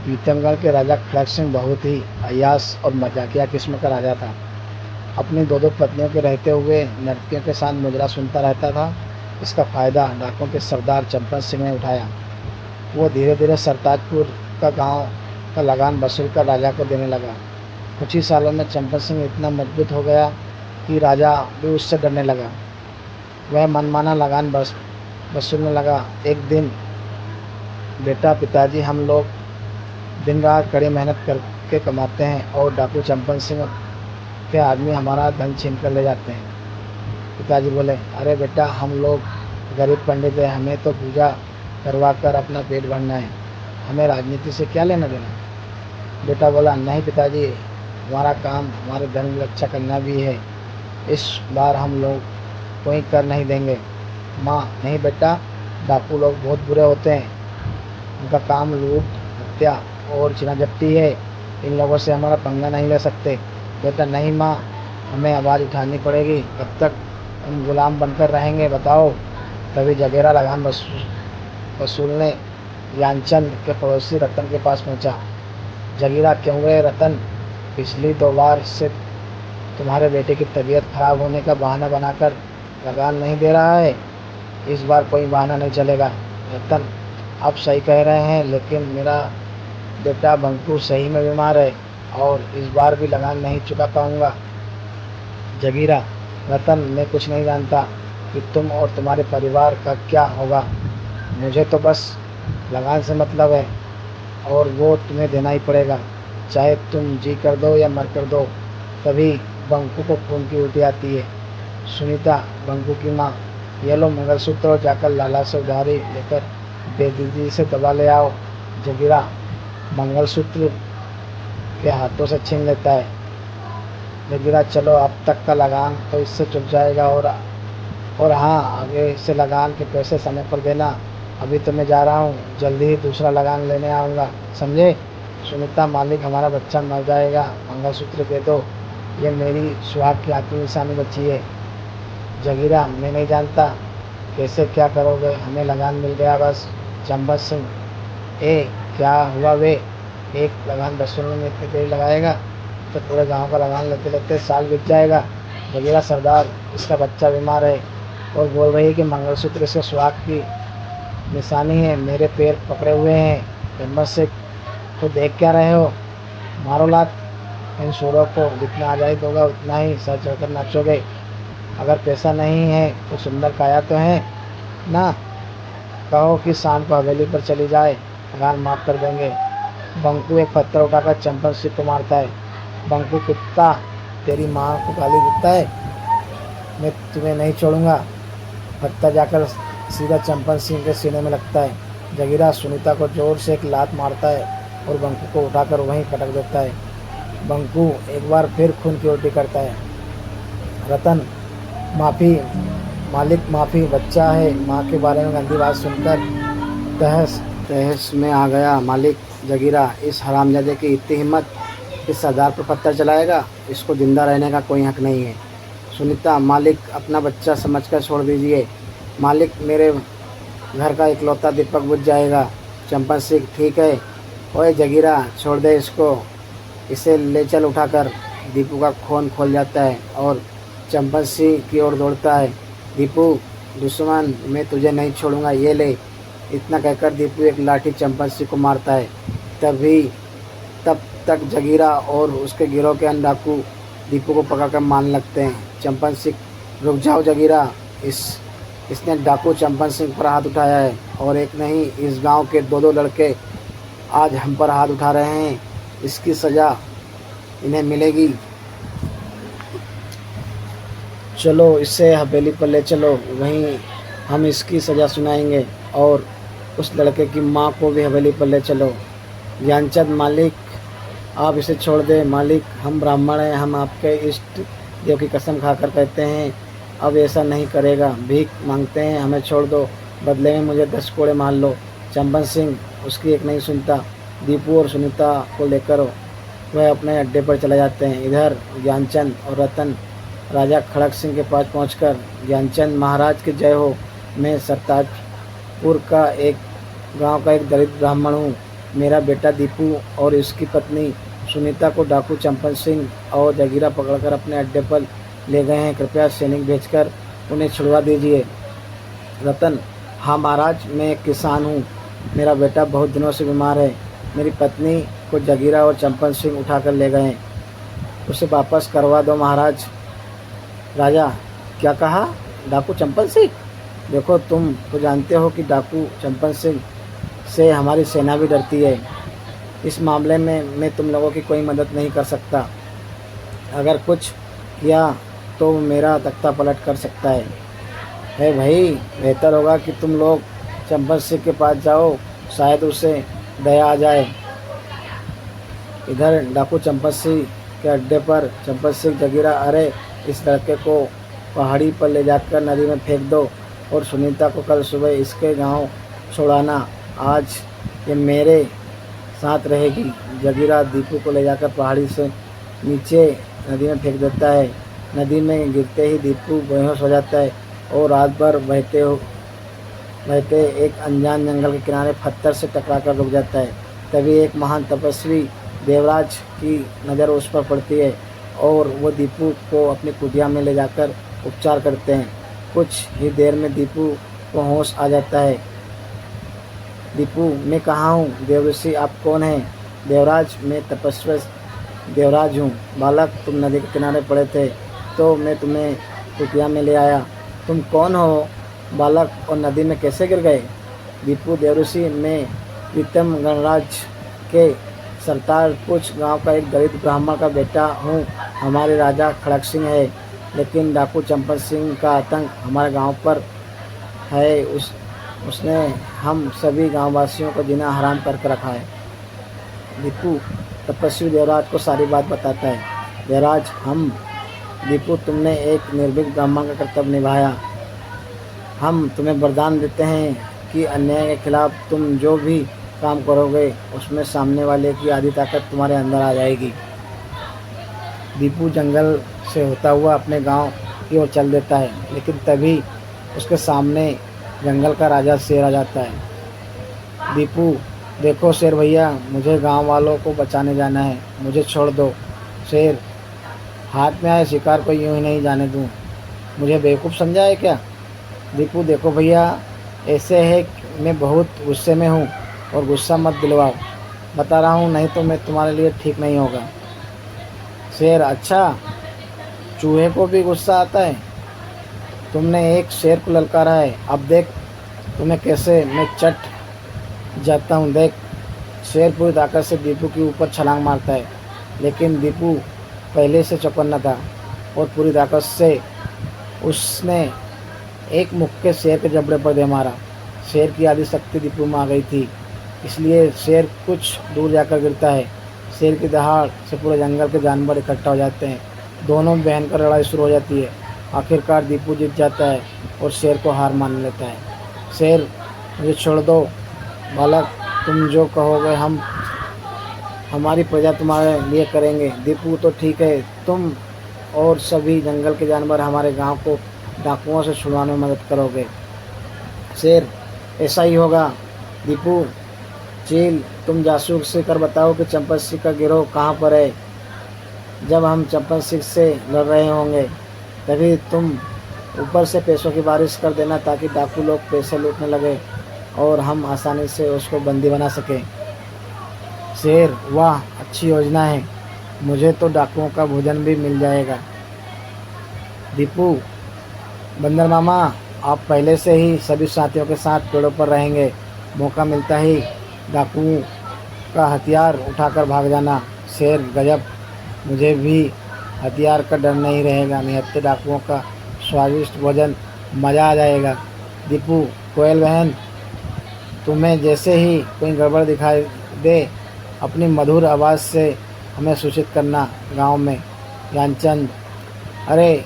प्रीतमगढ़ के राजा खड़क सिंह बहुत ही अय्याश और मजाकिया किस्म का राजा था। अपनी दो दो पत्नियों के रहते हुए नर्तकियों के साथ मुजरा सुनता रहता था। इसका फायदा डाकों के सरदार चंपन सिंह ने उठाया। वो धीरे धीरे सरताजपुर का गांव का लगान वसूल कर राजा को देने लगा। कुछ ही सालों में चंपन सिंह इतना मजबूत हो गया कि राजा भी उससे डरने लगा। वह मनमाना लगान वसूलने लगा। एक दिन, बेटा पिताजी, हम लोग दिन रात कड़ी मेहनत करके कमाते हैं और डाकू चंपन सिंह के आदमी हमारा धन छीन कर ले जाते हैं। पिताजी बोले, अरे बेटा, हम लोग गरीब पंडित हैं, हमें तो पूजा करवा कर अपना पेट भरना है, हमें राजनीति से क्या लेना देना। बेटा बोला, नहीं पिताजी, हमारा काम हमारे धर्म की रक्षा करना भी है, इस बार हम लोग कोई कर नहीं देंगे। माँ, नहीं बेटा, डाकू लोग बहुत बुरे होते हैं, उनका काम लूट, हत्या और छिनाझपटी है, इन लोगों से हमारा पंगा नहीं ले सकते। बेटा, नहीं माँ, हमें आवाज़ उठानी पड़ेगी, कब तक हम गुलाम बनकर रहेंगे बताओ। तभी जगेरा लगान वसूलने ज्ञानचंद के पड़ोसी रतन के पास पहुंचा। जगीरा, क्यों रे रतन, पिछली 2 बार से तुम्हारे बेटे की तबीयत खराब होने का बहाना बनाकर लगान नहीं दे रहा है, इस बार कोई बहाना नहीं चलेगा। रतन, आप सही कह रहे हैं, लेकिन मेरा बेटा बंकू सही में बीमार है और इस बार भी लगान नहीं चुका पाऊंगा। जगीरा, रतन, मैं कुछ नहीं जानता कि तुम और तुम्हारे परिवार का क्या होगा, मुझे तो बस लगान से मतलब है और वो तुम्हें देना ही पड़ेगा, चाहे तुम जी कर दो या मर कर दो। तभी बंकू को खून की उल्टी आती है। सुनीता, बंकू की माँ, ये लो मंगलसूत्र और जाकर लाला से उधारी लेकर बेदीदी से दवा ले आओ। जगीरा मंगलसूत्र के हाथों से छीन लेता है। जगीरा, चलो, अब तक का लगान तो इससे चुक जाएगा और हाँ, आगे से लगान के पैसे समय पर देना। अभी तो मैं जा रहा हूँ, जल्दी ही दूसरा लगान लेने आऊँगा, समझे। सुनीता, मालिक, हमारा बच्चा मर जाएगा, मंगलसूत्र दे दो, ये मेरी सुहाग की आखिरी निशानी बची है। जगीरा, मैं नहीं जानता कैसे क्या करोगे, हमें लगान मिल गया बस। चंबत सिंह, ए क्या हुआ वे, एक लगान वसूलने में इतनी देर लगाएगा तो पूरे गांव का लगान लेते लेते साल बीत जाएगा। जगीरा, सरदार, इसका बच्चा बीमार है और बोल रही है कि मंगलसूत्र इसके सुहाग की निशानी है, मेरे पैर पकड़े हुए हैं। चंबत सिंह, तो देख क्या रहे हो, मारो लात इन सूरों को, जितना आजादी दोगा उतना ही सर चढ़कर नाचोगे। अगर पैसा नहीं है तो सुंदर काया तो है ना, कहो कि शाम को हवेली पर चली जाए, लगान माफ़ कर देंगे। बंकू एक पत्थर उठाकर चंपन सिंह को मारता है। बंकू, कुत्ता, तेरी माँ को गाली देता है, मैं तुम्हें नहीं छोड़ूंगा। पत्थर जाकर सीधा चंपन सिंह के सीने में लगता है। जगीरा सुनीता को जोर से एक लात मारता है और बंकू को उठाकर वहीं पटक देता है। बंकू एक बार फिर खून की उल्टी करता है। रतन, माफ़ी मालिक, माफ़ी, बच्चा है, माँ के बारे में गंदी बात सुनकर तहस तहस में आ गया। मालिक, जगीरा, इस हरामजादे की इतनी हिम्मत, इस सरदार पर पत्थर चलाएगा, इसको जिंदा रहने का कोई हक नहीं है। सुनीता, मालिक, अपना बच्चा समझकर छोड़ दीजिए, मालिक, मेरे घर का इकलौता दीपक बुझ जाएगा। चंपन सिंह, ठीक है, ओए जगीरा, छोड़ दे इसको, इसे ले चल उठाकर। दीपू का खून खोल जाता है और चंपन सिंह की ओर दौड़ता है। दीपू, दुश्मन, मैं तुझे नहीं छोड़ूंगा, ये ले। इतना कहकर दीपू एक लाठी चंपन सिंह को मारता है। तब तक जगीरा और उसके गिरोह के अन्य डाकू दीपू को पकड़कर मारने लगते हैं। चंपन सिंह, रुक जाओ जगीरा, इसने डाकू चंपन सिंह पर हाथ उठाया है और एक नहीं, इस गांव के 2-2 लड़के आज हम पर हाथ उठा रहे हैं, इसकी सज़ा इन्हें मिलेगी। चलो, इसे हवेली पर ले चलो, वहीं हम इसकी सज़ा सुनाएंगे और उस लड़के की माँ को भी हवेली पर ले चलो। ज्ञानचंद, मालिक, आप इसे छोड़ दें, मालिक, हम ब्राह्मण हैं, हम आपके इष्ट देव की कसम खाकर कहते हैं अब ऐसा नहीं करेगा, भीख मांगते हैं, हमें छोड़ दो, बदले में मुझे 10 कोड़े मार लो। चंपन सिंह उसकी एक नहीं सुनता। दीपू और सुनीता को लेकर वह अपने अड्डे पर चले जाते हैं। इधर ज्ञानचंद और रतन राजा खड़क सिंह के पास पहुंचकर, ज्ञानचंद, महाराज की जय हो, मैं सरताजपुर का एक गांव का एक दलित ब्राह्मण हूँ, मेरा बेटा दीपू और इसकी पत्नी सुनीता को डाकू चंपन सिंह और जगीरा पकड़कर अपने अड्डे पर ले गए हैं। कृपया सैनिक भेजकर उन्हें छुड़वा दीजिए। रतन: हाँ महाराज, मैं एक किसान हूँ। मेरा बेटा बहुत दिनों से बीमार है। मेरी पत्नी को जगीरा और चंपन सिंह उठाकर ले गए हैं। उसे वापस करवा दो महाराज। राजा: क्या कहा? डाकू चंपन सिंह? देखो, तुम तो जानते हो कि डाकू चंपन सिंह से हमारी सेना भी डरती है। इस मामले में मैं तुम लोगों की कोई मदद नहीं कर सकता। अगर कुछ किया तो मेरा तख्ता पलट कर सकता है भाई। बेहतर होगा कि तुम लोग चंपन सिंह के पास जाओ, शायद उसे दया आ जाए। इधर डाकू चंपन सिंह के अड्डे पर चंपन सिंह जगीरा: अरे, इस लड़के को पहाड़ी पर ले जाकर नदी में फेंक दो और सुनीता को कल सुबह इसके गांव छोड़ाना। आज ये मेरे साथ रहेगी। जगीरा दीपू को ले जाकर पहाड़ी से नीचे नदी में फेंक देता है। नदी में गिरते ही दीपू बेहोश हो जाता है और रात भर बहते एक अनजान जंगल के किनारे पत्थर से टकराकर रुक जाता है। तभी एक महान तपस्वी देवराज की नज़र उस पर पड़ती है और वो दीपू को अपनी कुटिया में ले जाकर उपचार करते हैं। कुछ ही देर में दीपू को होश आ जाता है। दीपू: मैं कहाँ हूँ? देवऋषि: आप कौन हैं? देवराज: मैं तपस्वी देवराज हूँ। बालक: तुम नदी के किनारे पड़े थे तो मैं तुम्हें कुटिया में ले आया। तुम कौन हो बालक, और नदी में कैसे गिर गए? दीपू: देवऋषि, मैं प्रीतम गणराज के सरतार कुछ गांव का एक गरीब ब्राह्मण का बेटा हूँ। हमारे राजा खड़क सिंह है, लेकिन डाकू चंपन सिंह का आतंक हमारे गांव पर है। उसने हम सभी गांववासियों को जीना हराम करके रखा है। दीपू तपस्वी देवराज को सारी बात बताता है। देवराज: दीपू, तुमने एक निर्भीक ब्राह्मण का कर्तव्य निभाया। हम तुम्हें वरदान देते हैं कि अन्याय के खिलाफ तुम जो भी काम करोगे उसमें सामने वाले की आधी ताकत तुम्हारे अंदर आ जाएगी। दीपू जंगल से होता हुआ अपने गांव की ओर चल देता है, लेकिन तभी उसके सामने जंगल का राजा शेर आ जाता है। दीपू: देखो शेर भैया, मुझे गांव वालों को बचाने जाना है, मुझे छोड़ दो। शेर: हाथ में आए शिकार को यूं ही नहीं जाने दूं। मुझे बेवकूफ़ समझा है क्या? दीपू: देखो भैया, ऐसे है कि मैं बहुत गुस्से में हूँ और गुस्सा मत दिलवाओ, बता रहा हूँ, नहीं तो मैं तुम्हारे लिए ठीक नहीं होगा। शेर: अच्छा, चूहे को भी गुस्सा आता है? तुमने एक शेर को ललकारा है, अब देख तुम्हें कैसे मैं चट जाता हूँ, देख। शेर पूरी ताकत से दीपू के ऊपर छलांग मारता है, लेकिन दीपू पहले से चौकन्ना था और पूरी ताकत से उसने एक मुक्के शेर के जबड़े पर दे मारा। शेर की आधी शक्ति दीपू में आ गई थी, इसलिए शेर कुछ दूर जाकर गिरता है। शेर की दहाड़ से पूरे जंगल के जानवर इकट्ठा हो जाते हैं। दोनों में भयंकर लड़ाई शुरू हो जाती है। आखिरकार दीपू जीत जाता है और शेर को हार मान लेता है। शेर: मुझे छोड़ दो बालक, तुम जो कहोगे हम हमारी प्रजा तुम्हारे लिए करेंगे। दीपू: तो ठीक है, तुम और सभी जंगल के जानवर हमारे गांव को डाकुओं से छुड़वाने में मदद करोगे। शेर: ऐसा ही होगा। दीपू: चील, तुम जासूस से कर बताओ कि चंपन सिंह का गिरोह कहाँ पर है। जब हम चंपन सिंह से लड़ रहे होंगे तभी तुम ऊपर से पैसों की बारिश कर देना, ताकि डाकू लोग पैसे लूटने लगे और हम आसानी से उसको बंदी बना सकें। शेर: वाह, अच्छी योजना है, मुझे तो डाकुओं का भोजन भी मिल जाएगा। दीपू: बंदर मामा, आप पहले से ही सभी साथियों के साथ पेड़ों पर रहेंगे, मौका मिलता ही डाकुओं का हथियार उठाकर भाग जाना। शेर: गजब, मुझे भी हथियार का डर नहीं रहेगा, निहत्थे डाकुओं का स्वादिष्ट भोजन, मज़ा आ जाएगा। दीपू: कोयल बहन, तुम्हें जैसे ही कोई गड़बड़ दिखाई दे अपनी मधुर आवाज़ से हमें सूचित करना। गांव में ज्ञानचंद: अरे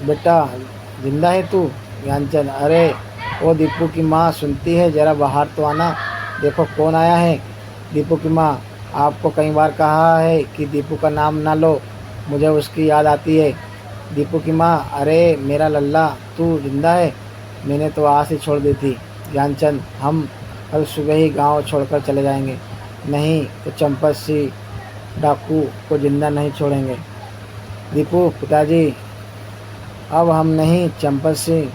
बेटा, जिंदा है तू? ज्ञानचंद: अरे ओ दीपू की माँ, सुनती है, ज़रा बाहर तो आना, देखो कौन आया है। दीपू की माँ: आपको कई बार कहा है कि दीपू का नाम ना लो, मुझे उसकी याद आती है। दीपू की माँ: अरे मेरा लल्ला, तू जिंदा है? मैंने तो आस ही छोड़ दी थी। ज्ञानचंद: हम कल सुबह ही गांव छोड़कर चले जाएंगे, नहीं तो चंपत सिंह डाकू को जिंदा नहीं छोड़ेंगे। दीपू, पिताजी, अब हम नहीं, चंपत सिंह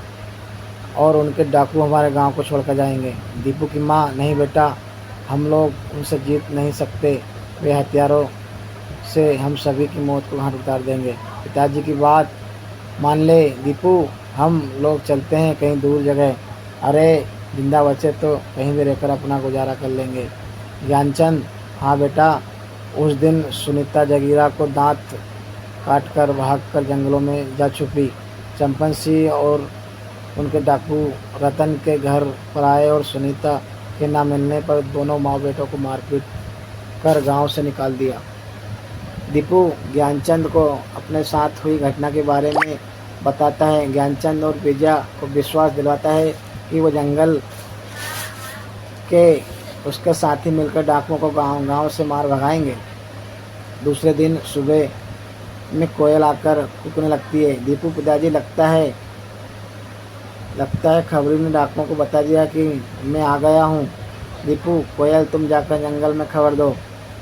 और उनके डाकू हमारे गांव को छोड़कर जाएंगे। दीपू की माँ, नहीं बेटा, हम लोग उनसे जीत नहीं सकते, वे हथियारों से हम सभी की मौत को घाट उतार देंगे। पिताजी की बात मान ले दीपू, हम लोग चलते हैं कहीं दूर जगह। अरे जिंदा बचे तो कहीं भी रहकर अपना गुजारा कर लेंगे। ज्ञानचंद, हाँ बेटा, उस दिन सुनीता जगीरा को दांत काटकर भागकर जंगलों में जा छुपी। चंपन सिंह और उनके डाकू रतन के घर पर आए और सुनीता के ना मिलने पर दोनों माँ बेटों को मारपीट कर गांव से निकाल दिया। दीपू ज्ञानचंद को अपने साथ हुई घटना के बारे में बताता है। ज्ञानचंद और विजया को विश्वास दिलवाता है कि वो जंगल के उसके साथी मिलकर डाकुओं को गांव से मार भगाएंगे। दूसरे दिन सुबह में कोयल आकर कूकने लगती है। दीपू, पिताजी, लगता है खबरी ने डाकुओं को बता दिया कि मैं आ गया हूँ। दीपू, कोयल, तुम जाकर जंगल में खबर दो।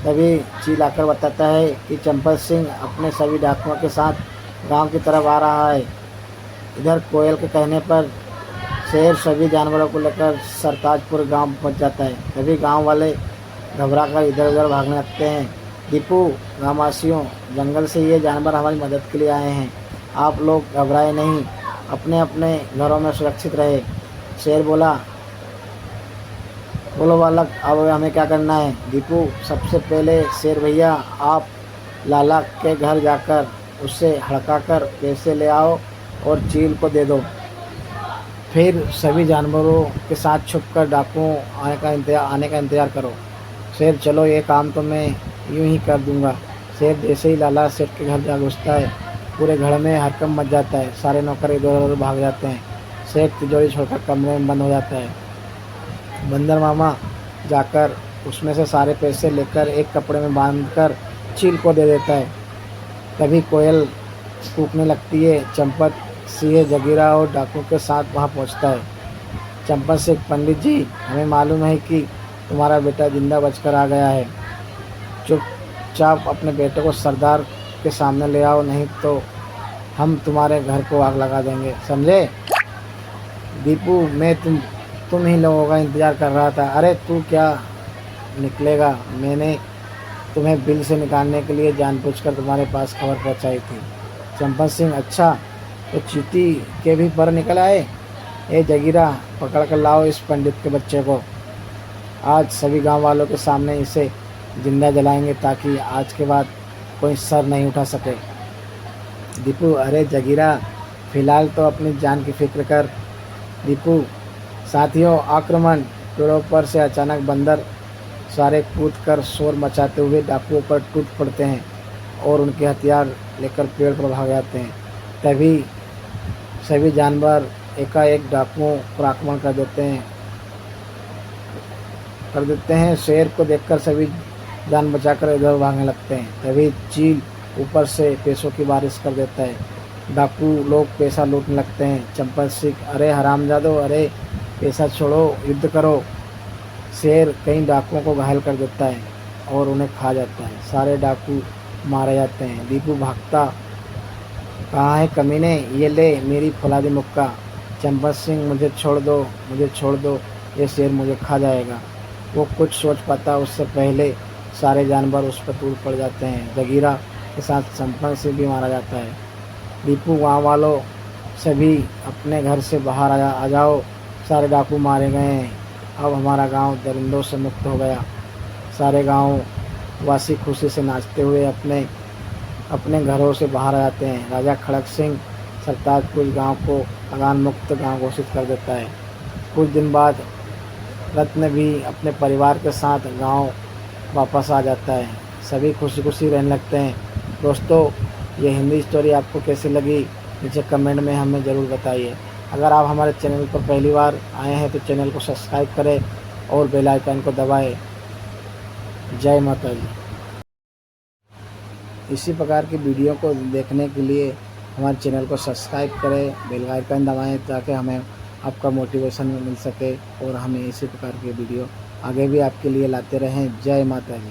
तभी चील आकर बताता है कि चंपत सिंह अपने सभी डाकुओं के साथ गांव की तरफ आ रहा है। इधर कोयल के कहने पर शेर सभी जानवरों को लेकर सरताजपुर गांव पहुंच जाता है। तभी गांव वाले घबराकर इधर उधर भागने लगते हैं। दीपू, ग्रामवासियों, जंगल से ये जानवर हमारी मदद के लिए आए हैं, आप लोग घबराए नहीं, अपने अपने घरों में सुरक्षित रहे। शेर बोला, बोलो बालक, अब हमें क्या करना है? दीपू, सबसे पहले शेर भैया, आप लाला के घर जाकर उससे हड़काकर पैसे ले आओ और चील को दे दो। फिर सभी जानवरों के साथ छुपकर डाकुओं आने का इंतज़ार करो। शेर, चलो, ये काम तो मैं यूं ही कर दूंगा। शेर जैसे ही लाला सेठ के घर जा घुसता है, पूरे घर में हड़कंप मच जाता है। सारे नौकर इधर उधर भाग जाते हैं। सेठ तिजोरी छोड़कर कमरे में बंद हो जाता है। बंदर मामा जाकर उसमें से सारे पैसे लेकर एक कपड़े में बांधकर चील को दे देता है। तभी कोयल कूकने लगती है। चंपत सिंह जगीरा और डाकू के साथ वहां पहुंचता है। चंपत सिंह, पंडित जी, हमें मालूम है कि तुम्हारा बेटा जिंदा बचकर आ गया है। चुपचाप अपने बेटे को सरदार के सामने ले आओ, नहीं तो हम तुम्हारे घर को आग लगा देंगे, समझे? दीपू, मैं तुम ही लोगों का इंतज़ार कर रहा था। अरे तू क्या निकलेगा, मैंने तुम्हें बिल से निकालने के लिए जानबूझकर तुम्हारे पास खबर पहुंचाई थी। चंपत सिंह, अच्छा, तो चीटी के भी पर निकल आए। ए जगीरा, पकड़ कर लाओ इस पंडित के बच्चे को। आज सभी गांव वालों के सामने इसे जिंदा जलाएंगे ताकि आज के बाद कोई सर नहीं उठा सके। दीपू, अरे जगीरा, फिलहाल तो अपनी जान की फिक्र कर। दीपू, साथियों, आक्रमण! पेड़ों पर से अचानक बंदर सारे कूद कर शोर मचाते हुए डाकुओं पर टूट पड़ते हैं और उनके हथियार लेकर पेड़ पर भाग जाते हैं। तभी सभी जानवर एकाएक डाकुओं पर आक्रमण कर देते हैं। शेर को देखकर सभी जान बचाकर इधर भागने लगते हैं। तभी चील ऊपर से पैसों की बारिश कर देता है। डाकू लोग पैसा लूटने लगते हैं। चंपत सिंह, अरे हरामजादो, अरे पैसा छोड़ो, युद्ध करो। शेर कई डाकुओं को घायल कर देता है और उन्हें खा जाता है। सारे डाकू मारे जाते हैं। दीपू भागता, कहाँ है कमीने, ये ले मेरी फौलादी मुक्का। चंपत सिंह, मुझे छोड़ दो, ये शेर मुझे खा जाएगा। वो कुछ सोच पाता उससे पहले सारे जानवर उस पर टूट पड़ जाते हैं। जगीरा के साथ चंपत सिंह भी मारा जाता है। दीपू, गाँव वालों, सभी अपने घर से बाहर आ जाओ, सारे डाकू मारे गए हैं। अब हमारा गांव दरिंदों से मुक्त हो गया। सारे गांव वासी खुशी से नाचते हुए अपने अपने घरों से बाहर आ जाते हैं। राजा खड़क सिंह सरताजपुर गांव को लगान मुक्त गांव घोषित कर देता है। कुछ दिन बाद रत्न भी अपने परिवार के साथ गांव वापस आ जाता है। सभी खुशी खुशी रहने लगते हैं। दोस्तों, ये हिंदी स्टोरी आपको कैसी लगी नीचे कमेंट में हमें ज़रूर बताइए। अगर आप हमारे चैनल पर पहली बार आए हैं तो चैनल को सब्सक्राइब करें और बेल आइकन को दबाएं। जय माता दी। इसी प्रकार की वीडियो को देखने के लिए हमारे चैनल को सब्सक्राइब करें, बेल आइकन दबाएं ताकि हमें आपका मोटिवेशन मिल सके और हमें इसी प्रकार के वीडियो आगे भी आपके लिए लाते रहें। जय माता दी।